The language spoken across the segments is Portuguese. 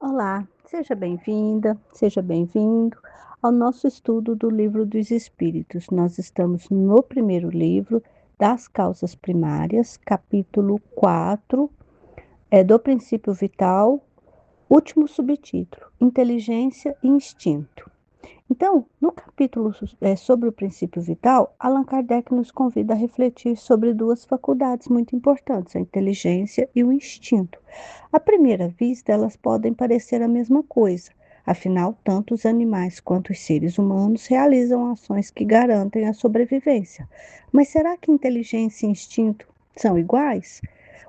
Olá, seja bem-vinda, seja bem-vindo ao nosso estudo do Livro dos Espíritos. Nós estamos no primeiro livro das causas primárias, capítulo 4, do princípio vital, último subtítulo, inteligência e instinto. Então, no capítulo sobre o princípio vital, Allan Kardec nos convida a refletir sobre duas faculdades muito importantes, a inteligência e o instinto. À primeira vista, elas podem parecer a mesma coisa, afinal, tanto os animais quanto os seres humanos realizam ações que garantem a sobrevivência. Mas será que inteligência e instinto são iguais?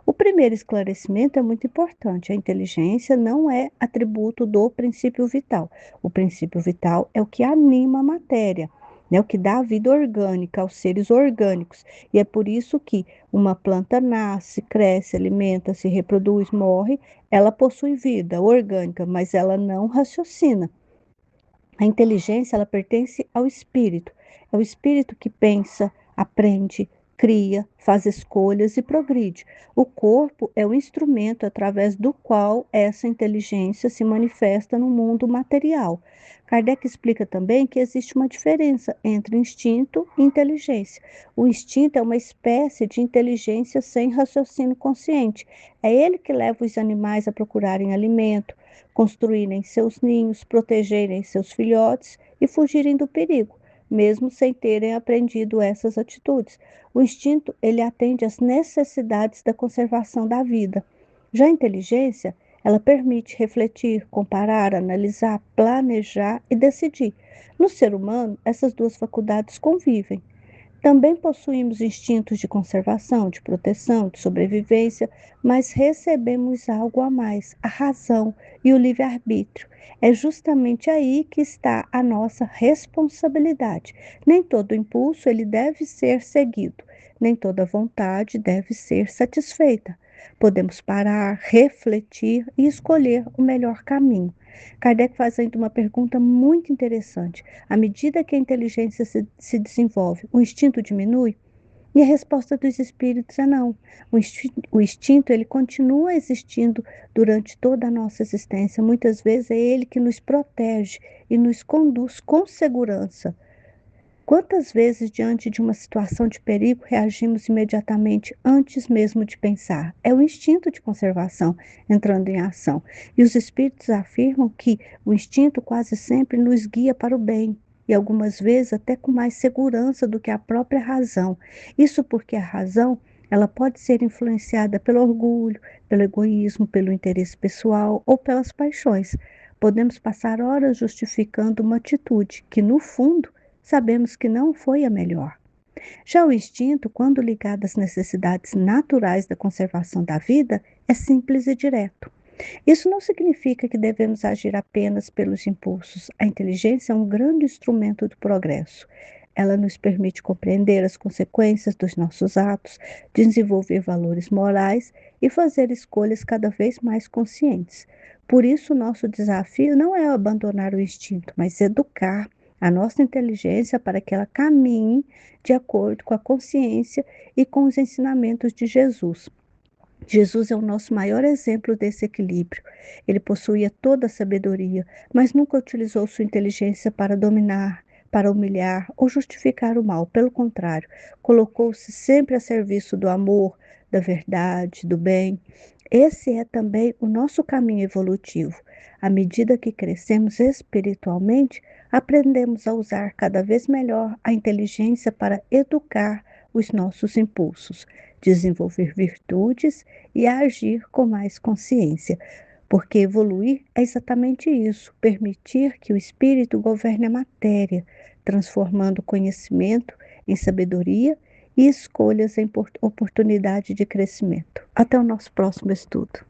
O primeiro esclarecimento é muito importante. A inteligência não é atributo do princípio vital. O princípio vital é o que anima a matéria, né? O que dá a vida orgânica aos seres orgânicos. E é por isso que uma planta nasce, cresce, alimenta, se reproduz, morre. Ela possui vida orgânica, mas ela não raciocina. A inteligência, ela pertence ao espírito. É o espírito que pensa, aprende, cria, faz escolhas e progride. O corpo é o instrumento através do qual essa inteligência se manifesta no mundo material. Kardec explica também que existe uma diferença entre instinto e inteligência. O instinto é uma espécie de inteligência sem raciocínio consciente. É ele que leva os animais a procurarem alimento, construírem seus ninhos, protegerem seus filhotes e fugirem do perigo, mesmo sem terem aprendido essas atitudes. O instinto, ele atende às necessidades da conservação da vida. Já a inteligência, ela permite refletir, comparar, analisar, planejar e decidir. No ser humano, essas duas faculdades convivem. Também possuímos instintos de conservação, de proteção, de sobrevivência, mas recebemos algo a mais, a razão e o livre-arbítrio. É justamente aí que está a nossa responsabilidade. Nem todo impulso ele deve ser seguido, nem toda vontade deve ser satisfeita. Podemos parar, refletir e escolher o melhor caminho. Kardec faz ainda uma pergunta muito interessante. À medida que a inteligência se desenvolve, o instinto diminui? E a resposta dos espíritos é não. O instinto, ele continua existindo durante toda a nossa existência. Muitas vezes é ele que nos protege e nos conduz com segurança. Quantas vezes, diante de uma situação de perigo, reagimos imediatamente antes mesmo de pensar? É o instinto de conservação entrando em ação. E os espíritos afirmam que o instinto quase sempre nos guia para o bem, e algumas vezes até com mais segurança do que a própria razão. Isso porque a razão, ela pode ser influenciada pelo orgulho, pelo egoísmo, pelo interesse pessoal ou pelas paixões. Podemos passar horas justificando uma atitude que, no fundo, sabemos que não foi a melhor. Já o instinto, quando ligado às necessidades naturais da conservação da vida, é simples e direto. Isso não significa que devemos agir apenas pelos impulsos. A inteligência é um grande instrumento do progresso. Ela nos permite compreender as consequências dos nossos atos, desenvolver valores morais e fazer escolhas cada vez mais conscientes. Por isso, nosso desafio não é abandonar o instinto, mas educar a nossa inteligência para que ela caminhe de acordo com a consciência e com os ensinamentos de Jesus. Jesus é o nosso maior exemplo desse equilíbrio. Ele possuía toda a sabedoria, mas nunca utilizou sua inteligência para dominar, para humilhar ou justificar o mal. Pelo contrário, colocou-se sempre a serviço do amor, da verdade, do bem. Esse é também o nosso caminho evolutivo. À medida que crescemos espiritualmente, aprendemos a usar cada vez melhor a inteligência para educar os nossos impulsos, desenvolver virtudes e agir com mais consciência. Porque evoluir é exatamente isso, permitir que o espírito governe a matéria, transformando o conhecimento em sabedoria e escolhas em oportunidade de crescimento. Até o nosso próximo estudo.